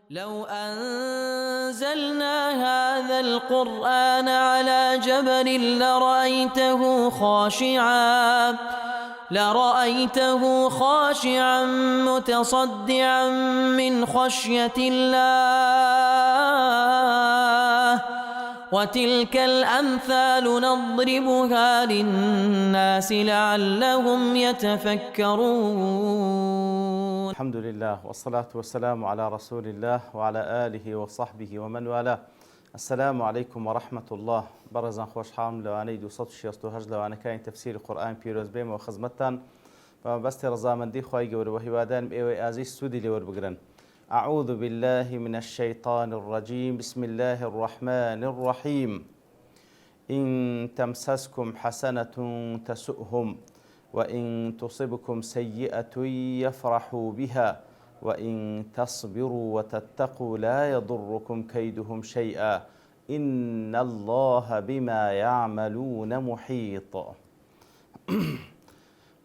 لو أنزلنا هذا القرآن على جبل لرأيته خاشعا متصدعا من خشية الله وتلك الأمثال نضربها للناس لعلهم يتفكرون. الحمد لله والصلاة والسلام على رسول الله وعلى آله وصحبه ومن والاه. السلام عليكم ورحمة الله. برزان خوش حام لواني 268 لوانه كاين تفسير القرآن بيروز بيم وخزمتان بس رضامندی خوای گەورە و هیوادارم ئێوەی ئازیز سوودی لێوە بگرن. أعوذ بالله من الشيطان الرجيم. بسم الله الرحمن الرحيم. إن تمسسكم حسنة تسؤهم وإن تصبكم سيئة يفرحوا بها وإن تصبروا وتتقوا لا يضركم كيدهم شيئا إن الله بما يعملون محيط.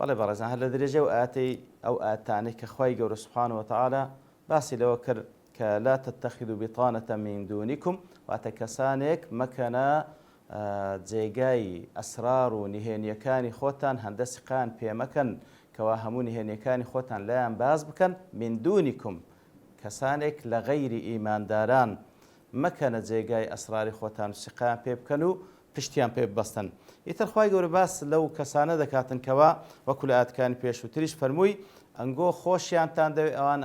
بەڵێ بەڕێزان هەر لە درێژە و ئەو ئاتانەی کە خوای گەورە سوبحانە وتەعالا باسی لەوە کرد کە لا تتخذوا بطانة من دونكم واتە کەسانێک مەکەنە جێگای ئەسرار و نهێنیەکانی خۆتان هەندەسقان پێمەکەن کەوا هەموو نهێنیەکانی خۆتان لایان باز بکەن. من دونكم کەسانێک لە غەیری ئیمانداران مەکەنە جێگای ئەسراری خۆتان سقان پێ بکەن و پشتیان پێ ببەستن. ئیتر خوای گەورە باس لەو کەسانە دەکاتن کەوا وەکو لە ئاەتەکانی پێشووتریش فەرمووی ئەنگۆ خۆشیانتان دەوێت ئەوان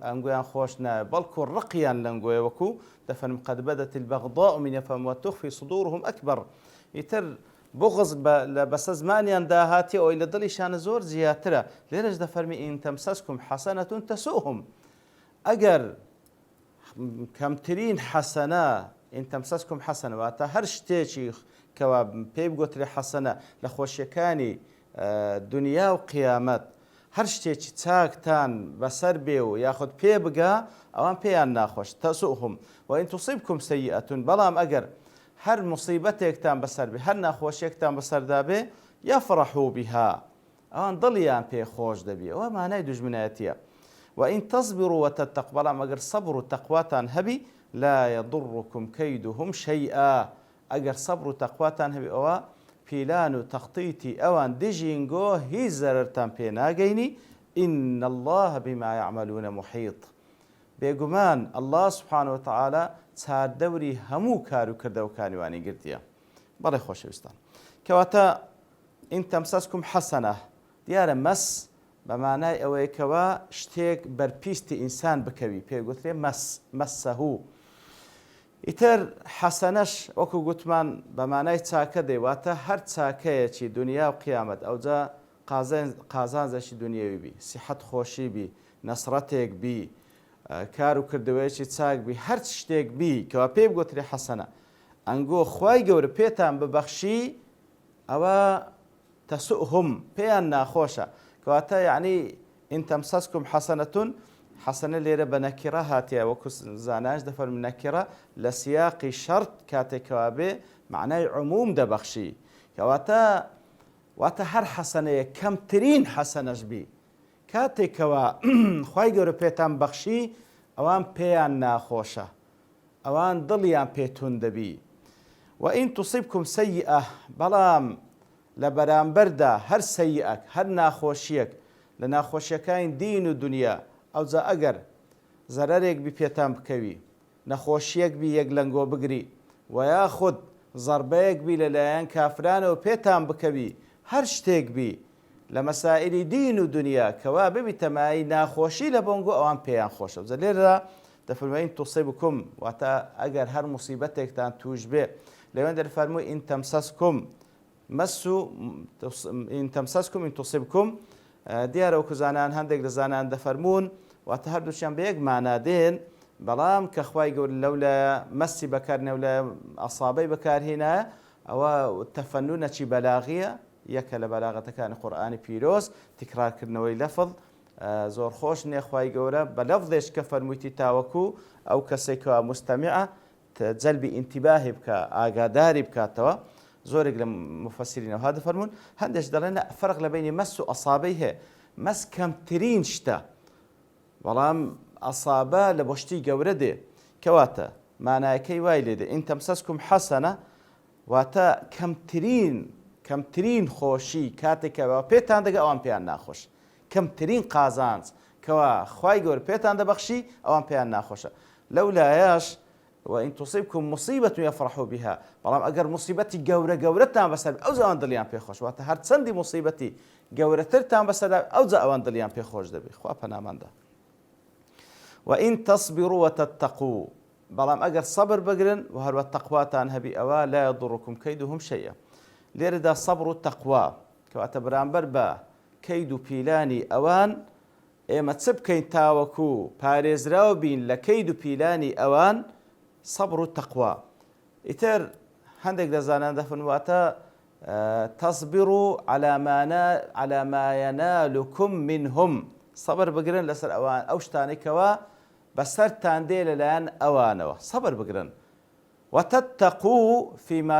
ئەنگۆیان خۆش نایە بەڵکو ڕقیان لەنگۆیە وەکو دەفەرم قەد بەدەت البەغضاء من أفواههم وتخفي صدورهم أكبر. ئیتر بغض بەسە زمانیان داهاتی ئەوەی لە دڵیشانە زۆر زیاترە. لێرەش دەفەرمی إن تمسسكم حسنة تسؤهم. ئەگەر کەمترین حەسەنە إن تمسسكم حسنة واتە هەر شتێکی کەوا پێی بگوترێ حەسەنە لە خۆشیەکانی دنیا و قیامەت هەر شتێکی چاکتان بەسەر بێ و یاخود پێ بگا ئەوان پێیان ناخۆش تەسؤهم وإن تصبكم سيئة. بەڵام ئەگەر هەر مصیبەتێکتان بەسەر بێ هەر ناخۆشیێکتان بەسەردا بێ يفرحوا بها ئەوان دڵیان پێ خۆش دەبێ. ئەوە مانای دوژمنایەتیە. وإن تصبروا وتتقوا بەڵام ئەگەر سەبر و تەقواتان هەبی لا يضركم كيدهم شيئا. ئەگەر سەبر و تەقواتان هەبی ئەوە پیلان و تەختیتی ئەوان دژینگۆ هیچ زەرەرتان پێ ناگەینی. إن الله بما يعملون محيط. بێگومان الله سبحانه وتعالى چاردەوری هەموو کار و کردەوەکانیوانی گرتیە. بەڵێ خۆشەویستان کەواتە إن تمسسكم حسنة دیارە مەس بەمانای ئەوەیە کەوا شتێک بەرپیستی ئینسان بکەوی پێگوترێ مەسەهوو. ئیتر حەسەنەش وەکو گوتمان بەمانای چاکە دەیواتە هەر چاکەیەکی دنیا و قیامەت ئەوجا قازانجێکی دنیاوی بی سیحەت خۆشی بی نەسرەتێک بی کار و کردەوەیەکی چاک بی هەر شتێک بی کەوا پێی بگوترێ حەسەنە ئەنگۆ خوای گەورە پێتان ببەخشی ئەوە تەسؤهم پێیان ناخۆشە. کەواتە یعنی إن تمسسكم حسنة حەسەنە لێرە بە نەکیرە هاتیە وەکو زانایش دەفەرمێ نەکیرە لە سیاقی شەرت کاتێکەوە بێ معنای عموم دەبەخشی. واتە هەر حەسەنەیە کەمترین حەسەنەش بی کاتێکەوە خوای گەورە پێتان بەخشی ئەوان پێیان ناخۆشە ئەوان دڵیان پێتون دەبی. وإن تصبكم سيئة بەڵام لە بەرامبەردا هەر سەیئەک هەر ناخۆشیەک لە ناخۆشیەکانی دین و دنیا ئەوجا ئەگەر زەرەرێک بی پێتان بکەوی نەخۆشیەک بی یەک لەنگۆ بگری و یاخود زەربەیەک بی لەلایەن کافرانەوە پێتان بکەوی هەر شتێک بی لە مەسائلی دین و دنیا کەوا ببی تەمایی ناخۆشی لە بۆنگۆ ئەوان پێیان خۆشە. لێرە دەفەرمێ إن تصبكم واتە ئەگەر هەر موسیبەتێکتان توش بێ لەوێن دەفەرمووی إن تمسسكم إن تمسسكم إن تصبكم دیارە وەکو زانان هەندێک لە زانان دەفەرمون واتە هەردووچیان بە یەک مانا دێن بەڵام کە خوای گەورە لەولایە مەسی بەکارنێ و لە ئەسابەی بەکارهێنایە ئەوە تەفەنونەکی بەلاغیە یەکە لە بەلاغەتەکانی قورئانی پیرۆز تکرارکردنەوەی لەفظ زۆر خۆش نییە. خوای گەورە بە لەفظێش کە فەرموویتی تاوەکو ئەو کەسێکەوە مستەمیعە جەلبی ئینتیباهی بکە ئاگاداری بکاتەوە. زۆرێک لە مفەسرینەوە دەفەرمون هەندێک دەڵێن فەرق لە بینی مەس و ئەسابەی هەیە. مەس کەمترین شتە بەڵام ئەسابە لە بۆشتی گەورە دێ کەواتە مانایەکەی وای لێدێ ئین تەمسەسکم حەسەنە واتە کەمترین خۆشی کاتێکەوە پێتان دەگە ئەوان پێیان ناخۆش کەمترین قازانج کەوا خوای گەورە پێتان دەبەخشی ئەوان پێیان ناخۆشە لەولایەش وإن تصيبكم مصيبة يفرحوا بها بەڵام ئەگەر مصیبەتی گەورەتان بەسەر ئەوجا ئەوان دڵیان پێخۆش واتە هەر چەندی مصیبەتی گەورەترتان بەسەر ئەوجا ئەوان دڵیان پێخۆش دەبێت خوا پەناماندا وإن تصبروا وتتقوا بەڵام ئەگەر سەبر بگرن و هەروە تەقواتان هەبی ئەوە لا يضركم كيدهم شيئا لێرەدا سەبر و تەقوا کەواتە بەرامبەر بە کەید و پیلانی ئەوان ئێمە چ بکەین تاوەکو پارێزراو بین لە کەید و پیلانی ئەوان سەبر و تەقوا ئیتر هەندێک دەزانان دەفرمواتە تەصبروا على ما ينالكم منهم سەبر بگرن لەسەر ئەوان ئەو شتانێکەوە بەسەرتان دێ لەلایەن ئەوانەوە سەبر بگرن وتتقوا فيما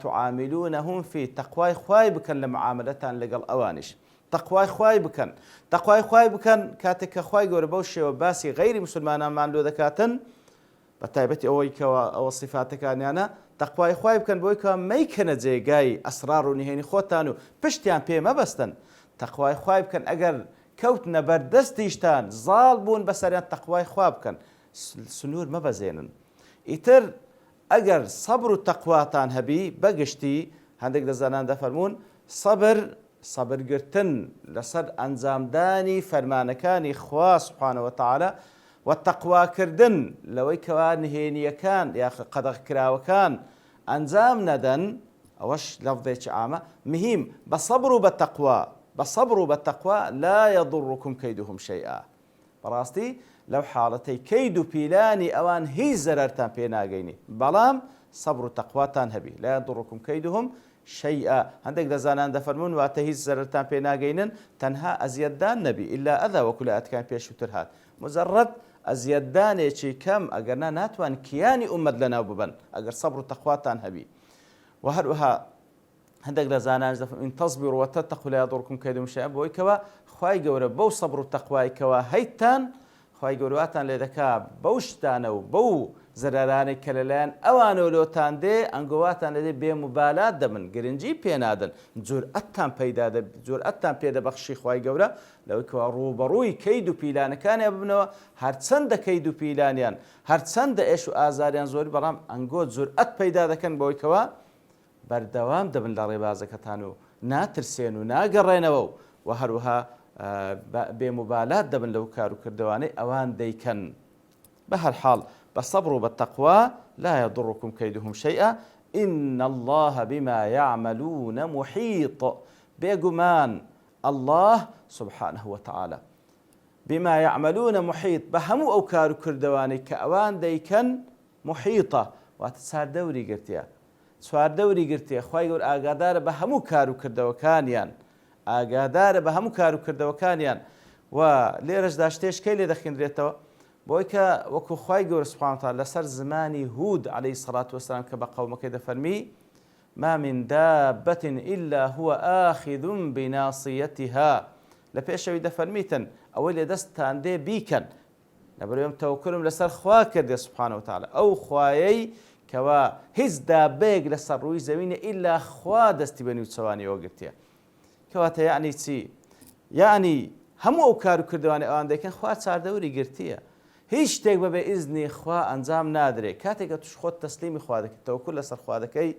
تعاملونهم فيه تەقوای خوای بکەن لە معاملەتان لەگەڵ ئەوانش تەقوای خوای بکەن کاتێک کە خوای گەورە بەو شێوە باسی غەیری موسڵمانانمان لۆ دەکاتن بە تایبەتی ئەوەی کەوە ئەوە صفاتەکانیانە تەقوای خوای بکەن بۆی کە مەیکەنە جێگای ئەسرار و نهێنی خۆتان و پشتیان پێ مەبەستن تەقوای خوای بکەن ئەگەر کەوتنە بەردەستیشتان زاڵ بوون بەسەریان تەقوای خوا بکەن سنوور مەبەزێنن ئیتر ئەگەر سەبر و تەقواتان هەبی بەگشتی هەندێک دەزانان دەفەرمون سەبرگرتن لەسەر ئەنجامدانی فەرمانەکانی خوا سوبحانەوە وتەعالە و تەقواکردن لەوەی کەوا نهێنیەکان یا قەدەغکراوەکان ئەنجام نەدەن ئەوەش لەفظێکی عامە مهم بە سەبر و بە تەقوا لا يضركم كيدهم شيئا بەڕاستی لەو حاڵەتەی کەید و پیلانی ئەوان هیچ زەرەرتان پێ ناگەینی بەڵام سەبر و تەقواتان هەبی لا يضركم كيدهم شيئا هەندێک دەزانان دەفەرمون واتە هیچ زەرەرتان پێ ناگەینن تەنها ئەزیەتدان نەبی ئیلا ئەذا وەکو لە ئەتکان پێشووتر هات مجەڕەد ئەزیەتدانێکی کەم ئەگەرنا ناتوان کیانی ئومەت لەناو ببەن ئەگەر سەبر و تەقواتان هەبی و هەروەها هەندێک لە زانانش دەفەرمون ئین تەصبروا وتتقوا لا يضركم كيدهم شيئا بۆی کەوە خوای گەورە بەو سەبر و تەقوایکەوە هەیتان خوای گەورەواتان لێ دەکا بەو شتانە و بەو زەرەرانەی کە لەلایەن ئەوانە لۆتان دێ ئەنگەواتان لێدێ بێموبالات دەبن گرنگی پێنادن جورئەتتان پێدەبەخشی خوای گەورە لەوەی کەوا ڕووبەڕووی کەید و پیلانەکانیان ببنەوە هەرچەندە کەید و پیلانیان هەرچەندە ئێش و ئازاریان زۆری بەڵام ئەنگۆ جورئەت پەیدا دەکەن بەوەی کەوا بەردەوام دەبن لە ڕێبازەکەتان و ناترسێن و ناگەڕێنەوە و هەروەها بێموبالات دەبن لەو کار و کردوانەی ئەوان دەیکەن بە هەر حاڵ بصبر وبالتقوى لا يضركم كيدهم شيئا إن الله بما يعملون محيط بيقمان الله سبحانه وتعالى بما يعملون محيط بهمو أو كارو كردواني كأوان ديكن محيطة واتسار دوري قرتيا سوار دوري قرتيا خواهي يقول آقادار بهمو كارو كردوكانيان آقادار بهمو كارو كردوكانيان وليرج داشتيش كي لي دخين ريتوا بۆیکە وەکو خوای گەورە سوبحانەهو وتەعالا لەسەر زمانی هود عليه الصلاة والسلام کە بە قەومەکەی دەفەرمی ما من دابة إلا هو آخذ بناصيتها لە پێشەوەی دەفەرمیتن ئەوەی لێ دەستان دێ بیکەن لەبەرەوەی تەوەککلم لەسەر خوا کردێ سوبحانەهو وتەعالا ئەو خوایەی کەوا هیچ دابەیەک لەسەر ڕووی زەوینە ئیلا خوا دەستی بە نیوچەوانیەوە گرتیە کەواتە یعنی چی یعنی هەموو ئەو کار و کردوانی ئەوان دەکەن خوا چاردەوری گرتیە هیچ شتێک بەبێ ئیزنی خوا ئەنجام نادرێت کاتێککە توش خۆت تەسلیمی خوا دەکەیت تەوەکل لەسەر خوا دەکەی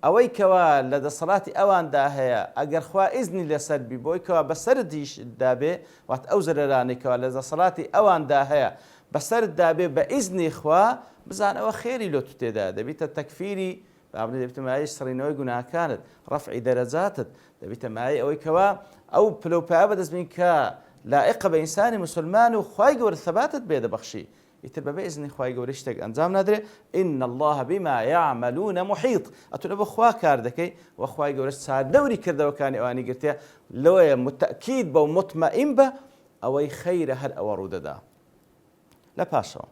ئەوەی کەوا لە دەسەڵاتی ئەواندا هەیە ئەگەر خوا ئیزنی لەسەر بی بۆی کەوا بەسەردیش دابێ وات ئەو زەرەرانێکەوە لە دەسەڵاتی ئەواندا هەیە بەسەرت دابێ بە ئیزنی خوا بزان ئەوە خێری لۆ تو تێدا دەبیتە تەکفیری دەبیتە مایەی سڕینەوەی گوناهەکانت ڕەفعی دەرەجاتت دەبیتە مایەی ئەوەی کەوا ئەو پلەپایە بەدەستبین کە لائقة بإنسان مسلمان وخواي قور ثباتت بيد بخشي يتربى بإذن خواي قور اشتاق أنزام نادري إن الله بما يعملون محيط أتونا بخوا كاردكي وخواي قور صار دوري كرده وكان أواني قرتيا لو متأكيد بو مطمئن به أو خير هل أورود دا لا باشا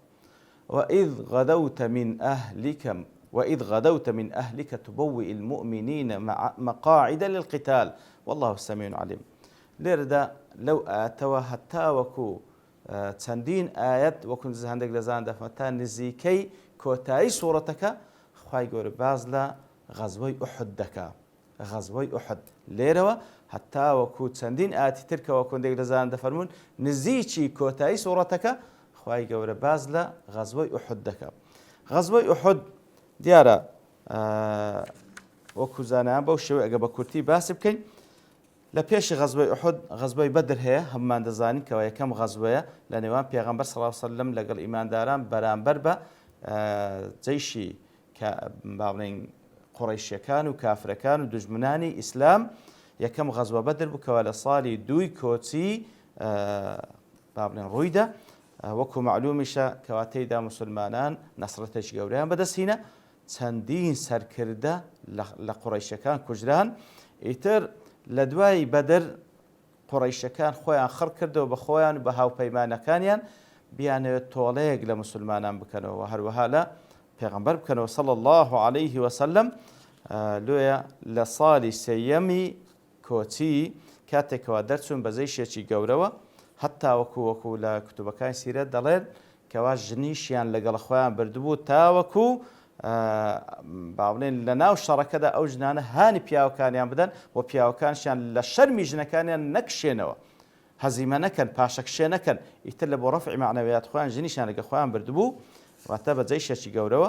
وإذ غدوت من أهلك تبوئ المؤمنين مقاعد للقتال والله السميع العليم لێرەدا لەو ئاەتەوە هەتا وەکو چەندین ئاەت وەکو هەندێک لە زان دەفەمە تا نزیکەی کۆتایی سوورەتەکە خوای گەورە باز لە غەزوەی ئوحود دەکا. غەزوەی ئوحود لێرەوە هەتا وەکو چەندین ئاەتی ترکە وەکو هەندێک لە زان دەفەرمون نزیکی کۆتایی سوورەتەکە خوای گەورە باز لە غەزوەی ئوحود دەکا. غەزوەی ئوحود دیارە وەکو زانایان بەو شێوەیە ئەگە بە کورتی باسی بکەین لە پێشی غەزوەی ئوحود غەزوەی بەدر هەیە هەممان دەزانین کەەوە یەکەم غەزوەیە لە نێوان پێغەمبەر سەڵاو سەلەم لەگەڵ ئیمانداران بەرامبەر بە جەیشی با بڵێین قوڕەیشیەکان و کافرەکان و دوژمنانی ئیسلام یەکەم غەزوە بەدر بوو کەوە لە ساڵی 2 کۆچی با بڵێن ڕوویدا وەکو معلومیشە کەواتەیدا موسڵمانان نەسرەتێکی گەورەیان بەدەستهینە چەندین سەرکردە لە قوڕەیشەکان کوژران ئیتر لە دوای بەدر قوڕەیشەکان خۆیان خڕ کردەوە بە خۆیان و بە هاوپەیمانەکانیان بیانەوێت تۆڵەیەک لە موسڵمانان بکەنەوە هەروەها لە پێغەمبەر بکەنەوە صلی الله عليه وسلم لۆیە لە ساڵی سێیەمی کۆچی کاتێکەوە دەرچوون بە زەیشێکی گەورەوە هەتا وەکو لە کتوبەکانی سیرەت دەڵێن کەوا ژنیشیان لەگەڵ خۆیان بردبوو تاوەکو با بڵێن لە ناو شەڕەکەدا ئەو ژنانە هانی پیاوەکانیان بدەن و پیاوەکانشیان لە شەرمی ژنەکانیان نەکشێنەوە هەزیمە نەکەن پاشەکشێ نەکەن ئیتر لە بۆ ڕەفعی معنەویات خۆیان ژنیشیان لەگە خۆیان بردبوو واتە بە جەیشێکی گەورەوە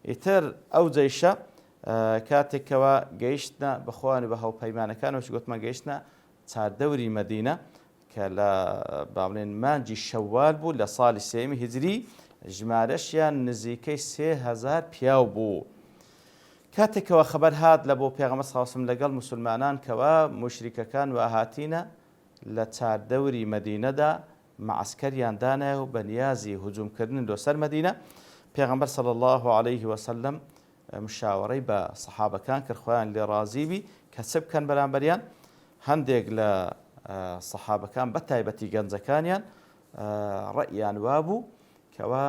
ئیتر ئەو جەیشە کاتێکەوە گەیشتە بەخۆیان و بە هاوپەیمانەکانەوەی گوتمان گەیشتە چاردەوری مەدینە کە لە با بڵێن مانجی شەوال بوو لە ساڵی سێمی هیجری ژمارەشیان نزیکەی 3000 پیاو بوو. کاتێکەوە خەبەر هات لە بۆ پێغەمبەر صلی الله علیه وسلم لەگەڵ موسڵمانان کەوا مشریکەکان و هاتینە لە چاردەوری مەدینەدا معسکەریان دانایە و بەنیازی هجوومکردن لەسەر مەدینە پێغەمبەر صلی الله عليه وسلم مشاوەڕەی بە سەحابەکان کرد خۆیان لێ ڕازی بی کە چ بکەن بەرامبەریان هەندێک لە سەحابەکان بە تایبەتی گەنجەکانیان ڕەئیان وابوو کەوا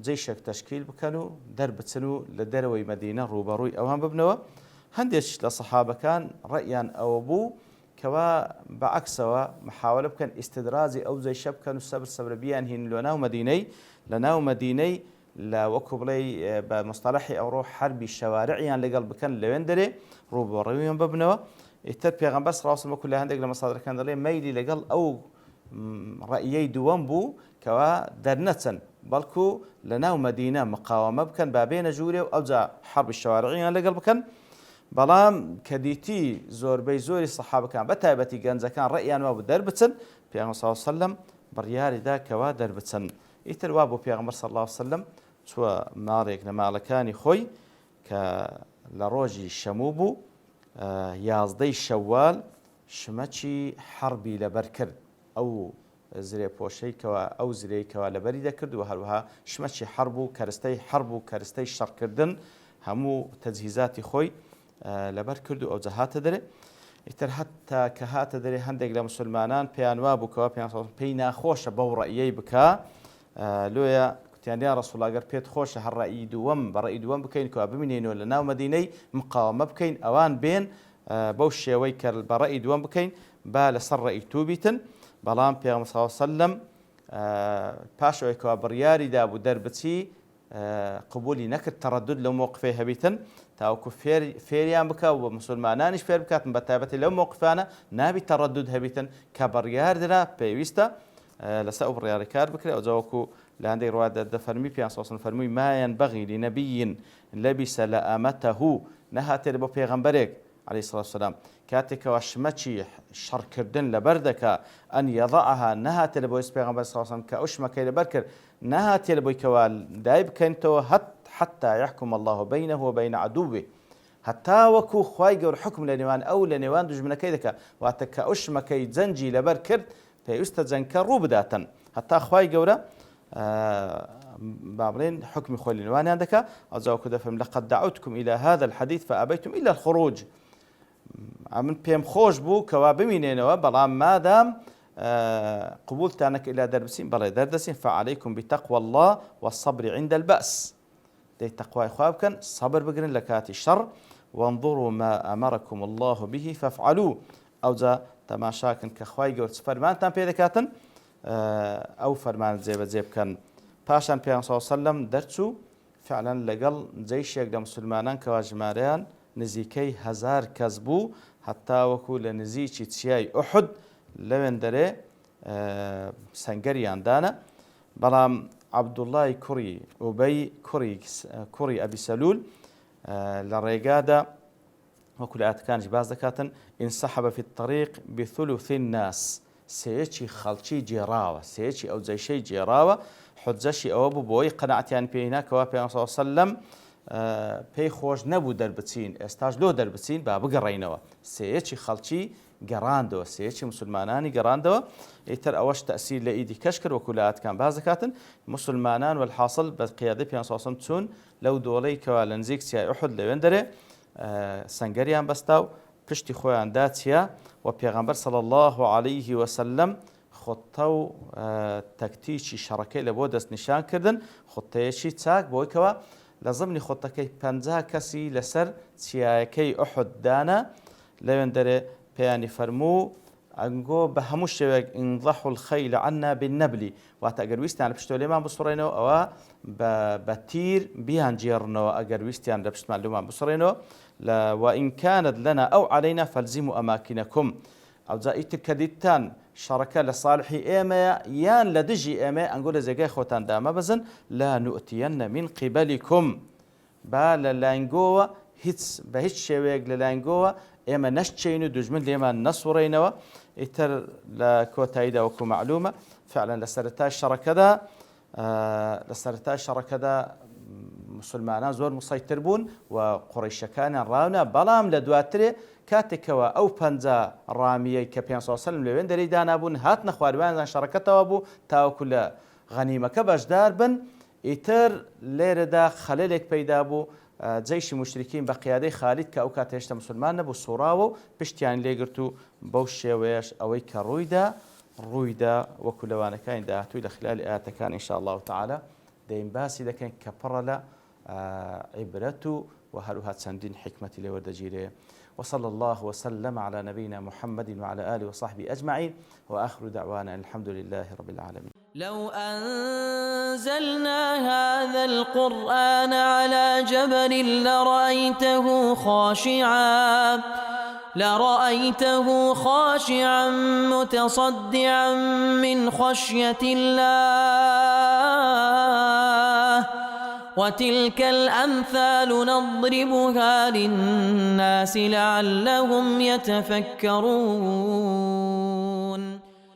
جەیشێک تەشکیل بکەن و دەربچن و لە دەرەوەی مەدینە ڕوبەڕووی ئەوان ببنەوە هەندێک لە سەحابەکان ڕەئیان ئەوە بوو کەوا بەعکسەوە محاولە بکەن ئیستدرازی ئەو جەیشە بکەن و سەبر بیان هین لە ناو مەدینەی لە ناو مەدینەی لە وەکو بڵێ بە مستەلەحی ئەوڕۆ حربی شەوارعیان لەگەڵ بکەن لەوێن دەرێ ڕوبەڕوویان ببنەوە ئیتر پێغەمبەر صلی الله علیه وسلم لە هەندێک لە مەسادرەکان دەڵێ مەیلی لەگەڵ ئەو ڕەئیەی دووەم بوو کەوا دەرنەچن بەڵکو لە ناو مەدینە مقاومە بکەن با بێنە ژوورێ و ئەوجا حربی شەوارعیان لەگەڵ بکەن بەڵام کە دیتی زۆربەی زۆری سەحابەکان بە تایبەتی گەنجەکان ڕەئیان وا بوو دەربچن پێغەمبەر صلی الله علیه وسلم بڕیاریدا کەوا دەربچن ئیتر وا بۆ پێغەمبەر صلی الله علیه وسلم چووە ماڵێک لە ماڵەکانی خۆی کە لە ڕۆژی شەموو بوو 11 شەوال شمەکی حربی لەبەر کرد ئەو زرێ پۆشەیکەوە ئەو زرەیەکەوە لەبەری دەکرد و هەروەها شمەکی حرب و کەرستەی حرب و کەرستەی شەڕکردن هەموو تەجهیزاتی خۆی لەبەر کرد و ئەوجا هاتە دەرێ ئیتر هەتا کە هاتە دەرێ هەندێک لە موسڵمانان پێیان وا بوو کەوا پێی ناخۆشە بەو ڕەئیەی بکا لۆیە کوتیان یا ڕەسوڵ ئەگەر پێت خۆشە هەر ڕەئی دووەم بە ڕەئی دووەم بکەین کەوا ببینێنەوە لە ناو مەدینەی مقاومە بکەین ئەوان بێن بەو شێوەی کە بە ڕەئی دووەم بکەین با لەسەر ڕەئی تو بیتن بەڵام پێغەمبەر صلی الله علیه وسلم پاشەوەی کەوا بڕیاریدا بوو دەربچی قبولی نەکرد تەڕەدود لەو مۆقفەی هەبیتن تاوەکو فێریان بکە و مسلمانانیش فێر بکاتن بە تایبەتی لەو مۆقفانە نابی تەڕەدود هەبیتن کە بڕیاردرا پێویستە لەسەر ئەو بڕیاری کار بکرێت ئەوجا وەکو لە هەندێک ڕوایدا دەفەرمی پێیان صلی الله علیه وسلم فەرمووی ما ينبغي لنبي لبس لأمته نەهاتێت بۆ پێغەمبەرێک عليه الصلاة والسلام کاتێکەوە شمەکی شەڕکردن لەبەر دەکا ئەن یەضعها نەهاتێت لە بۆی پێغەمبەر صلی الله علیه وسلم کە ئەو شمەکەی لەبەر کرد نەهاتێت لە بۆی کەوا دای بکەنتەوە حتى يحكم الله بينه وبين عدوه هەتا وەکو خوای گەورە حکم لە نێوان ئەو لە نێوان دوژمنەکەی دەکا واتە کە ئەو شمەکەی جەنجی لەبەر کرد پێویستە جەنگکە ڕوو بداتن هەتا خوای گەورە بابلين حكم خول الوان عندك أزاوك دفهم لقد دعوتكم إلى هذا الحديث فأبيتم إلا الخروج من بيم خوش بو كوابمينينوا بلام ما دام قبولتانك إلى دربسين بلا دردسين فعليكم بتقوى الله والصبر عند البأس دي تقوى إخوابكن صبر بقرن لكاتي الشر وانظروا ما أمركم الله به فافعلوا أو ذا تەماشاکن کە خوای گەورە فەرمانتان پێ دەکاتن ئەو فەرمانە جێبەجێ بکەن. پاشان پێغەمبەر صلی الله علیه و سلم دەرچوو فعلا لەگەڵ جەیشێک لە مسلمانان کەوا ژمارەیان نزیکەی 1000 کەس بوو، هەتا وەکو لە نزیکی چیای ئوحود لەوێن دەرێ سەنگەریاندانە. بەڵام عەبدوڵڵای کوڕی ئوبەی کوڕی ئەبی سەلول لە ڕێگادا وەکو لە ئاەتەکانیش باز دەکاتن ئینسەحەبە فی الطەریق بثلث الناس، سێیەکی خەڵکی جێراوە، سێیەکی ئەو جەیشەی جێراوە. حجەشی ئەوە بوو بۆی قەناعەتیان پێی ناکەوە پێغەمبەر صلی الله علیه و سلم پێی خۆش نەبوو دەربچین، ئێستاش لۆ دەربچین با بگەڕێینەوە. سێیەکی خەڵکی گەڕاندەوە، سێیەکی مسلمانانی گەڕاندەوە. ئیتر ئەوەش تەئسیر لە ئیدی کەش کرد وەکو لە ئاەتەکان باز دەکاتن. مسلمانان والحاصل بە قیادەی پێغەمبەر صلی الله علیه و سلم چوون لەو دۆڵەی کەوا لە نزیک چیای ئوحود لەوێن دەرێ سەنگەریان بەستا و پشتی خۆیان دا چیا و پێغەمبەر صلی الله علیه و سلم خۆتە و تەکتیکی شەڕەکەی لە بۆ دەستنیشان کردن، خۆتەیەکی چاک بۆی کەوە لە زمانی خۆتەکەی 50 کەسی لەسەر چیایەکەی ئوحود دانا لەوێن دەرێ پێیانی فەرموو ئەنگۆ بە هەموو شێوێک انضحوا الخەیل عنا بالنەبلی، واتە ئەگەر ویستیان لە پشتۆ لێمان بسوڕێنەوە ئەوە بە تیر بیان جێڕنەوە، ئەگەر ویستیان لە پشتمان لێمان بسوڕێنەوە وئین کانت لنا ئەو عەلەینا فەلزیموا ئەماکینەکم. ئەوجا ئیتر کە دیتان شەڕەکە لە صالحی ئێمەیە یان لە دژی ئێمە ئەنگۆ لە جێگای خۆتان دامەبەزن لا نؤتیەنە من قیبەلیکم، با لە لایەنگۆوە بە هیچ شێوەیەک لە لایەنگۆوە ئێمە نەشچین و دوژمن لێمان نەسوڕێنەوە. ئیتر لە کۆتاییدا وەکو معلومە فعلا لە سەرەتای شەڕەکەدا مسلمانان زۆر مسەیتر بوون و قوڕەیشەکانیان ڕاونە، بەڵام لە دواترێ کاتێکەوە ئەو 50 ڕامیەی کە پێغەمبەر صلی الله علیه و سلم لەوێن دەرەی دانابوون هاتنە خواردوانیان شەڕەکەتەوە بوو تاوەکو لە غەنیمەکە بەشدار بن. ئیتر لێرەدا خەلەلێک پەیدا بوو، جەیشی مشریکین بە قیادەی خالید کە ئەو کاتە هێشتا مسلمان نەبوو سوڕاوە و پشتیان لێگرت و بەو شێوەیەش ئەوەی کە ڕوویدا وەکو لەوانەکانی داهاتووی لە خلالی ئاەتەکان ئین شاء الله تعالی دەین باسی دەکەین کە پڕە لە عیبرەت و هەروها چەندین حکمەتی لێ وەردەگیرێ. وصلى الله وسلم على نبينا محمد وعلى آله وصحبه أجمعين وآخر دعوانا الحمد لله رب العالمين. لو أنزلنا هذا القرآن على جبل لرأيته خاشعا متصدعا من خشية الله وتلك الأمثال نضربها للناس لعلهم يتفكرون.